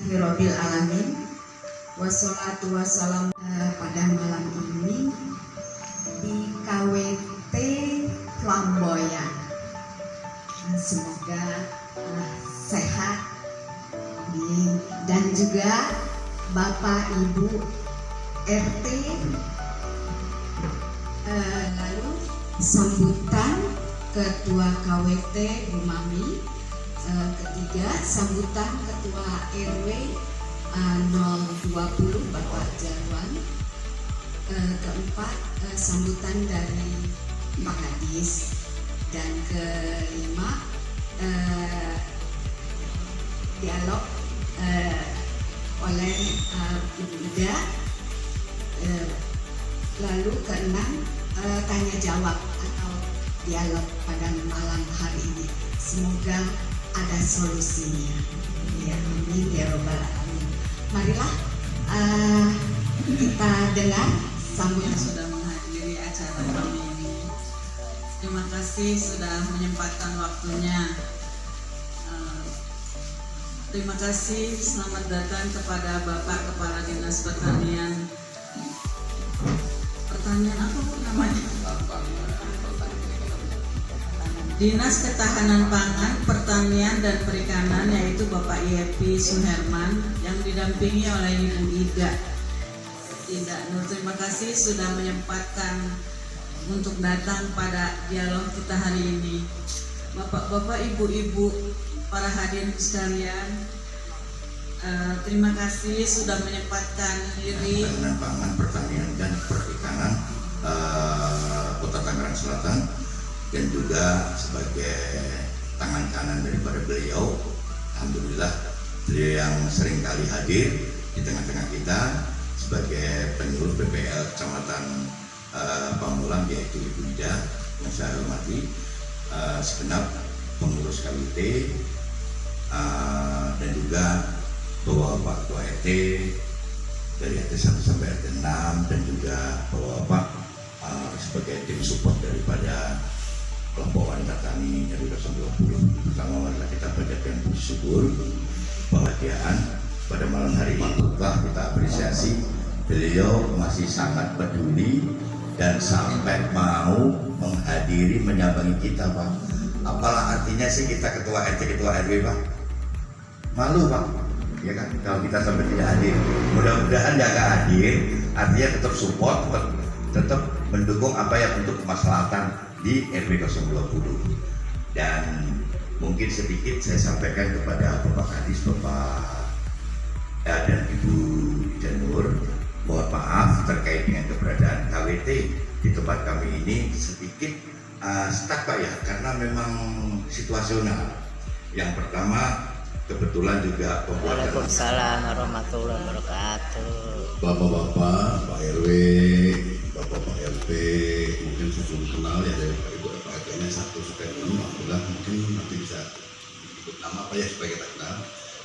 Alhamdulillahirabbil alamin. Wassalatu wassalam pada malam ini di KWT Flamboyan. Semoga sehat dan juga Bapak Ibu RT, lalu sambutan Ketua KWT Bu Mami, ketiga sambutan Ketua RW 020 Bapak Jarwan, keempat sambutan dari Pak Kadis, dan kelima dialog oleh Ibu Ida, lalu keenam tanya jawab atau dialog pada malam hari ini. Semoga ada solusinya. Ya, amin ya robbal alamin. Marilah kita dengar sambutan. Sudah menghadiri acara kami ini. Terima kasih sudah menyempatkan waktunya. Terima kasih, selamat datang kepada Bapak Kepala Dinas Pertanian. Pertanian apa namanya? Dinas Ketahanan Pangan, Pertanian dan Perikanan, yaitu Bapak Yepi Suherman yang didampingi oleh Ibu Ida. Terima kasih sudah menyempatkan untuk datang pada dialog kita hari ini. Bapak-bapak, ibu-ibu, para hadirin sekalian, terima kasih sudah menyempatkan diri. Ketahanan Pangan, Pertanian dan Perikanan Kota Tangerang Selatan, dan juga sebagai tangan kanan daripada beliau, alhamdulillah beliau yang sering kali hadir di tengah-tengah kita sebagai penyuluh BPL Kecamatan Pamulang, yaitu Ibu Ida yang saya hormati, segenap pengurus KWT, dan juga Bapak Ketua RT dari RT 1 sampai RT 6, dan juga Bapak sebagai tim support daripada kelompok wanita tani dari 20. Pertama adalah kita panjatkan puji syukur kebahagiaan pada malam hari ini. Telah kita apresiasi beliau masih sangat peduli dan sampai mau menghadiri menyambangi kita, Pak. Apalah artinya sih kita ketua RT, ketua RW, Pak? Malu, Pak, ya kan, kalau kita sampai tidak hadir. Mudah-mudahan dia akan hadir, artinya tetap support, tetap mendukung apa yang untuk kemaslahatan di RW 020. Dan mungkin sedikit saya sampaikan kepada Bapak Kadis, Bapak dan Ibu Janur, mohon maaf terkait dengan keberadaan KWT di tempat kami ini sedikit stuck, Pak, ya, karena memang situasional. Yang pertama, kebetulan juga pembuatan. Waalaikumsalam warahmatullahi wabarakatuh. Bapak-bapak, Pak RW, Bapak RT, mungkin sebelum kenal ya dari Pak Ibu RT-nya 1 sampai 6, alhamdulillah mungkin nanti bisa ikut nama apa ya supaya kita kenal.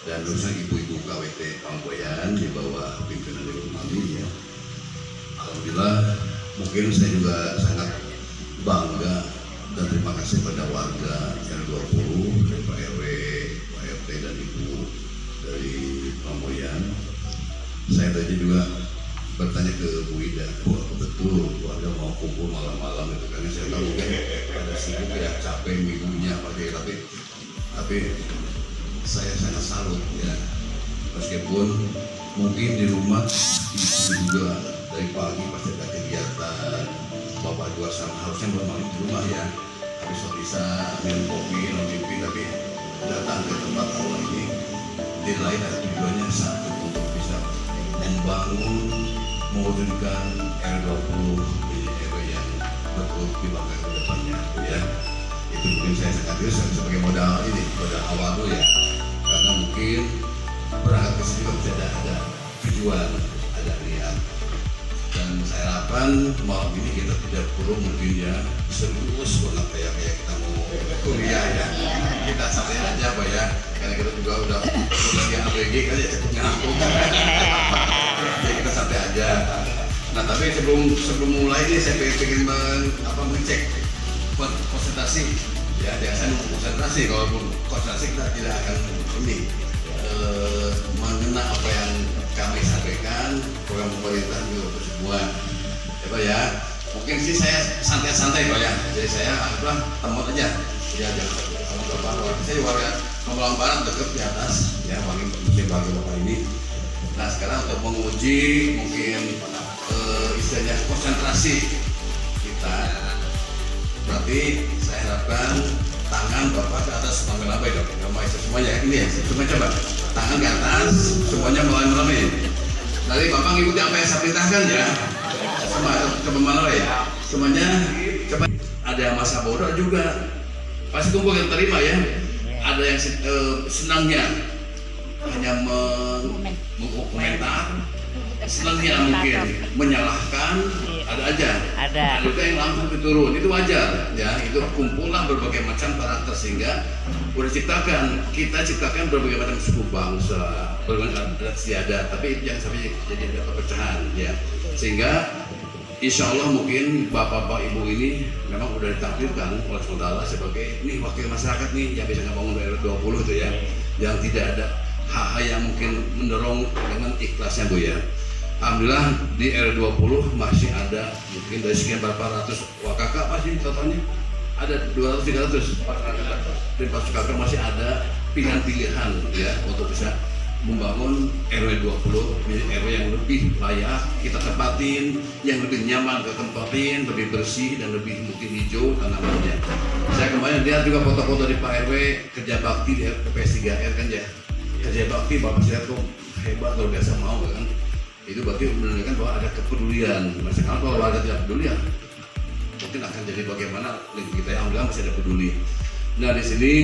Dan khususnya ibu-ibu KWT Flamboyan di bawah pimpinan Ibu Mami, ya. Alhamdulillah, mungkin saya juga sangat bangga dan terima kasih pada warga R20, dari Pak RW, Pak RT dan Ibu dari Flamboyan. Saya tadi juga bertanya ke Bu Ida, Bu, apa betul warga mau kumpul malam-malam itu? Karena saya tahu kan pada sibuk ya, capek minggunya tapi saya sangat salut, ya, meskipun mungkin di rumah ibu juga dari pagi pasti ada kegiatan, bapak juga sama harusnya bermain di rumah, ya, tapi so bisa minum kopi, mimpi, tapi datang ke tempat aula ini di lain ada tujuannya satu, untuk bisa membangun, mewujudkan R20 di RW yang betul dibanggakan ke depannya, ya. Itu mungkin saya sangat sebagai modal ini, modal awal dulu, ya, karena mungkin berangkat ke sini juga bisa ada tujuan, ada niat. Dan saya harapkan malam ini kita tidak perlu mungkin, ya, serius banget kayak kita mau kuliah, ya. Kita santai aja, Pak, ya, karena kita juga udah yang ABG kan, ya, cukup ngantuk. Jadi kita santai aja. Nah, tapi sebelum mulai ini saya pengen mengecek konsentrasi, ya, biasanya konsentrasi, kalau konsentrasi kita tidak akan ini mengenal santai Pak ya. Jadi saya anggaplah tempat aja. Ya jangan sama Bapak. Saya warga Magelang Barat dekat di atas ya bagi Bapak ini. Nah sekarang untuk menguji mungkin istilahnya konsentrasi kita. Berarti saya harapkan tangan Bapak ke atas melambai dong. Semuanya ini ya. Cuma coba tangan ke atas semuanya melambai. Nanti Bapak ngikuti apa yang saya perintahkan ya. Semua coba melambai. Semuanya coba. Ada masa bodoh juga. Pasti kumpul yang terima ya. Ada yang senangnya hanya mengomentar, senangnya mungkin menyalahkan, ada aja. Ada juga yang langsung turun, itu wajar ya. Itu kumpulan berbagai macam karakter sehingga kita ciptakan berbagai macam suku bangsa, berbagai adat istiadat, tapi itu jangan sampai jadi ada perpecahan ya. Sehingga insya Allah mungkin bapak-bapak ibu ini memang udah ditakdirkan oleh Allah sebagai ini wakil masyarakat nih yang bisa ngebangun daerah 20 itu ya, yang tidak ada hal-hal yang mungkin mendorong dengan ikhlasnya Bu ya. Alhamdulillah di RW 20 masih ada mungkin dari sekian berapa ratus kakak pasti totalnya ada 200-300 dan kakak masih ada pilihan-pilihan ya untuk bisa membangun RW 20 menjadi RW yang lebih layak kita tempatin, yang lebih nyaman kita tempatin, lebih bersih dan lebih mungkin hijau tanamannya. Saya kemarin lihat juga foto-foto di Pak RW kerja bakti di TPS 3R kan ya, kerja bakti Bapak saya tuh hebat luar biasa mau kan. Itu berarti menunjukkan bahwa ada kepedulian. Misalkan kalau warga tidak peduli ya mungkin akan jadi bagaimana lingkungan kita yang alhamdulillah masih ada peduli. Nah di sini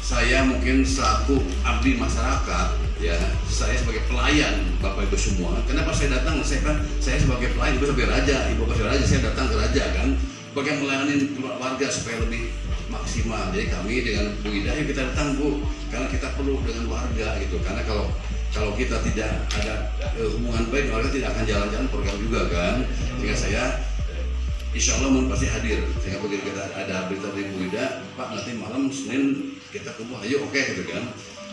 saya mungkin selaku abdi masyarakat ya, saya sebagai pelayan Bapak Ibu semua. Kenapa saya datang? Saya sebagai pelayan, Ibu sebagai raja, Ibu sebagai raja, saya datang ke raja kan. Bagaimana melayani warga supaya lebih maksimal. Jadi kami dengan Bu Ida, kita datang Bu, karena kita perlu dengan warga gitu. Karena kalau kita tidak ada hubungan baik, warga tidak akan jalan-jalan program juga kan. Sehingga saya insya Allah pasti hadir. Sehingga begitu kita ada berita dari Bu Ida, Pak nanti malam Senin kita kumpul, ayo oke gitu kan.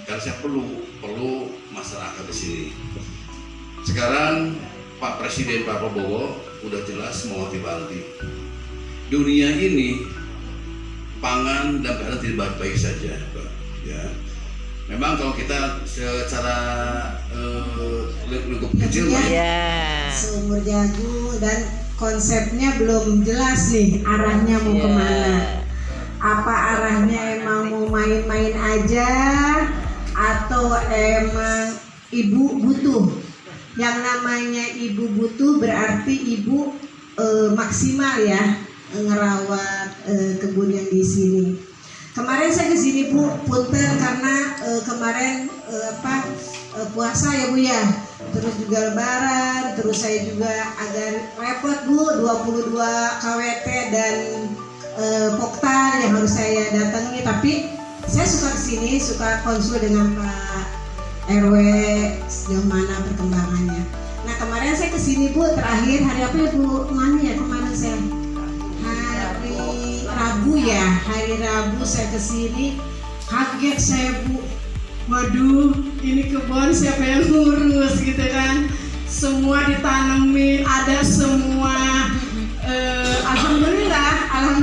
Karena saya perlu masyarakat di sini. Sekarang Pak Presiden Pak Prabowo udah jelas mau wanti-wanti. Dunia ini pangan dan keadaan tidak baik-baik saja, Pak. Ya. Memang kalau kita secara lingkup kecil ya, seumur jagung dan konsepnya belum jelas nih arahnya mau kemana. Apa arahnya emang mau main-main aja atau emang ibu butuh? Yang namanya ibu butuh berarti ibu maksimal ya ngerawat kebun yang di sini. Kemarin saya kesini Bu, punten karena kemarin puasa ya Bu ya, terus juga lebaran, terus saya juga agak repot Bu, 22 KWT dan Poktan yang harus saya datangi, tapi saya suka kesini, suka konsul dengan Pak RW sejauh mana perkembangannya. Nah kemarin saya kesini Bu, terakhir hari apa ya Bu? Kemana saya? Hari Rabu ya, hari Rabu saya kesini, kaget saya Bu. Waduh, ini kebun siapa yang ngurus gitu kan? Semua ditanemin, ada semua. Alhamdulillah kalau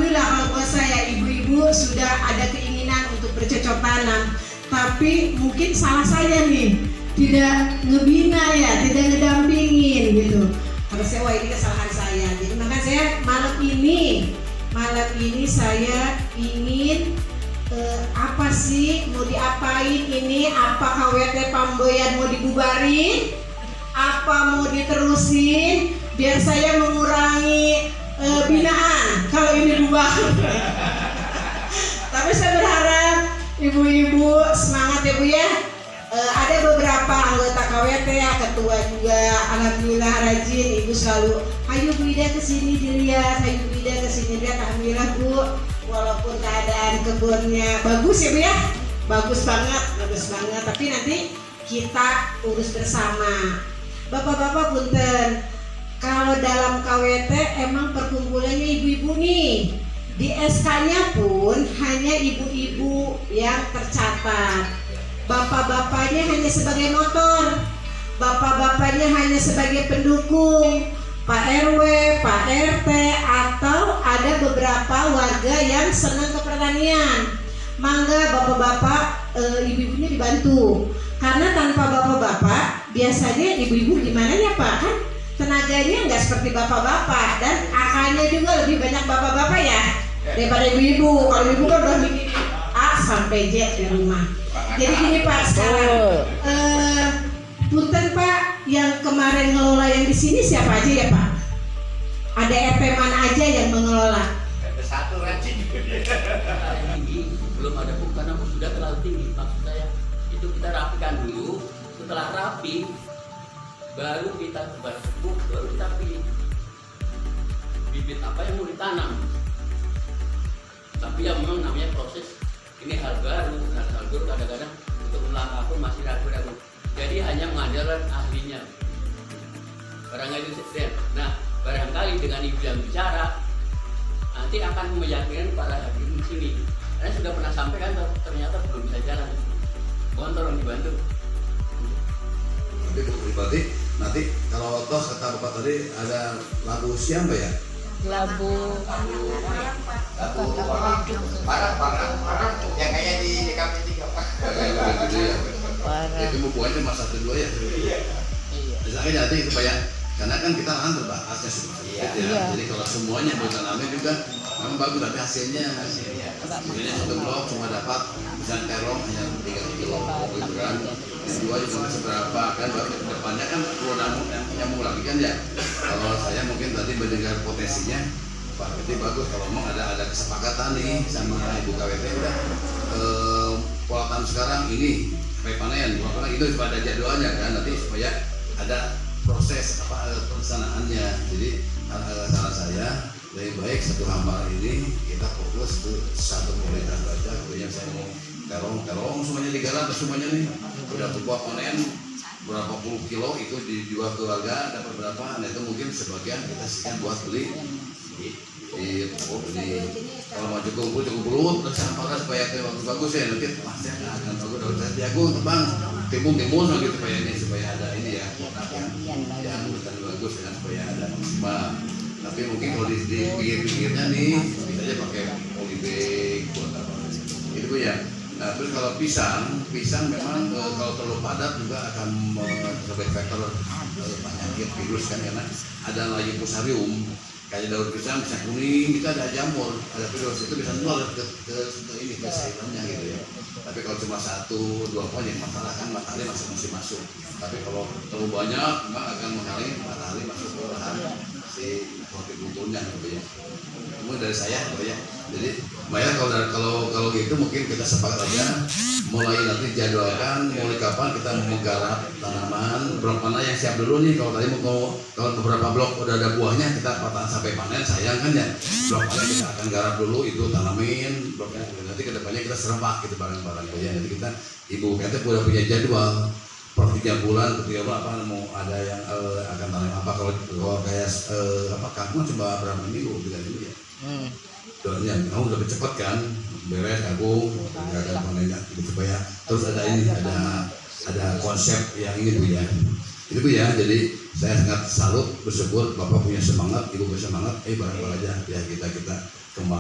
buat saya ibu-ibu sudah ada keinginan untuk bercocok tanam, tapi mungkin salah saya nih, tidak ngebina ya, tidak ngedampingin gitu. Harusnya wah ini kesalahan saya. Jadi maka saya malam ini saya ingin apa sih mau diapain ini? Apa KWT Pamboyan mau dibubarin? Apa mau diterusin? Biar saya mengurangi binaan kalau ini bubar. Tapi saya berharap ibu-ibu semangat ya Bu ya. Ada beberapa anggota KWT ya, ketua juga alhamdulillah rajin, ibu selalu ayo Bu Ida kesini dilihat, ayo Bu Ida kesini lihat. Alhamdulillah Bu, walaupun keadaan kebunnya bagus ya Bu ya, bagus banget, tapi nanti kita urus bersama. Bapak-bapak punten, kalau dalam KWT emang perkumpulannya ibu-ibu nih, di SK-nya pun hanya ibu-ibu yang tercatat. Bapak-bapaknya hanya sebagai motor, bapak-bapaknya hanya sebagai pendukung, Pak RW, Pak RT, atau ada beberapa warga yang senang ke pertanian. Mangga bapak-bapak, ibu-ibunya dibantu. Karena tanpa bapak-bapak, biasanya ibu-ibu gimana ya Pak? Kan tenaganya nggak seperti bapak-bapak, dan akalnya juga lebih banyak bapak-bapak ya daripada ibu-ibu. Kalau ibu kan udah bikin A sampai Z di rumah. Jadi gini Pak, sekarang punten Pak, yang kemarin ngelola yang di sini siapa aja ya Pak? Ada RT mana aja yang mengelola? Satu rajin. Tinggi, belum ada pupuk karena pupuk sudah terlalu tinggi. Maksud saya itu kita rapikan dulu, setelah rapi baru kita sebar pupuk, baru kita pilih bibit apa yang mau ditanam. Tapi yang memang namanya proses, ini hal baru, hal baru kadang-kadang untuk melangkah pun masih ragu-ragu. Jadi hanya mengandalkan ahlinya. Barangkali itu. Nah, barangkali dengan ibu yang bicara nanti akan meyakinkan para hakim di sini. Karena sudah pernah sampaikan ternyata belum bisa jalan. Mohon tolong dibantu. Tapi pribadi nanti kalau toh kata bapak tadi ada labu siang Mbak ya? Labu Parah yang kayak di KP3 Pak. Gitu ya. parah. Itu hubungannya cuma 1-2 ya. Iya. Misalnya nanti supaya karena kan kita lahan terbatasnya sedikit ya. Iya. Jadi kalau semuanya mau tanamnya juga memang bagus, tapi hasilnya sebenarnya satu blok cuma dapat misalnya terong hanya 3 kilo gitu kan. Yang dua juga nggak seberapa kan, baru depannya kan perlu nyambung lagi kan ya. Kalau saya mungkin tadi mendengar potensinya Pak Keti bagus kalau memang ada kesepakatan nih sama Ibu KWT udah pola tanam sekarang ini sampai panen, itu pada jadwalnya kan nanti supaya ada proses pelaksanaannya. Jadi saran saya lebih baik satu hamba ini kita fokus ke satu komoditas saja. Yang saya mau terong semuanya digarap semuanya nih udah berbuah panen berapa puluh kilo itu dijual ke warga dapat berapa, nah itu mungkin sebagian kita sisihkan buat beli di kalau mau cukup belut terus sampah supaya bagus ya nanti pasti akan bagus daun saya jagung tebang timbun gitu supaya ada ini ya yang bukan bagus ya supaya ada maksimal. Tapi mungkin kalau di pinggir-pinggirnya nih bisa aja pakai polybag buat apa itu Bu ya. Nah terus kalau pisang memang kalau terlalu padat juga akan sebagai faktor penyakit virus kan, karena ada lagi fusarium kayak daun pisang bisa kuning, kita ada jamur, ada virus itu bisa nular ke ini ke sayurannya gitu ya. Tapi kalau cuma 1-2 pohon yang masalah kan matahari masih masuk. Tapi kalau terlalu banyak memang akan menghalangi matahari masuk ke lahan si hortikulturnya gitu ya. Kemudian dari saya gitu ya. Jadi Mbak ya kalau gitu mungkin kita sepakat aja mulai nanti jadwalkan mulai kapan kita menggarap tanaman, blok mana yang siap dulu nih. Kalau tadi kalau beberapa blok udah ada buahnya kita sampai panen sayang kan ya. Blok mana kita akan garap dulu itu tanamin bloknya, nanti kedepannya kita serempak gitu barang-barang ya. Nanti kita Ibu KT udah punya jadwal per 3 bulan apa mau ada yang akan tanam apa. Kalau kayak kangkung coba berapa minggu bilang dulu ya. Doanya kamu udah cepet kan beres kangkung nggak ada panennya gitu supaya terus ada ini ada konsep yang ini Bu ya. Itu Bu ya. Jadi saya sangat salut bersyukur Bapak punya semangat, Ibu punya semangat, barang-barang aja ya kita kembali.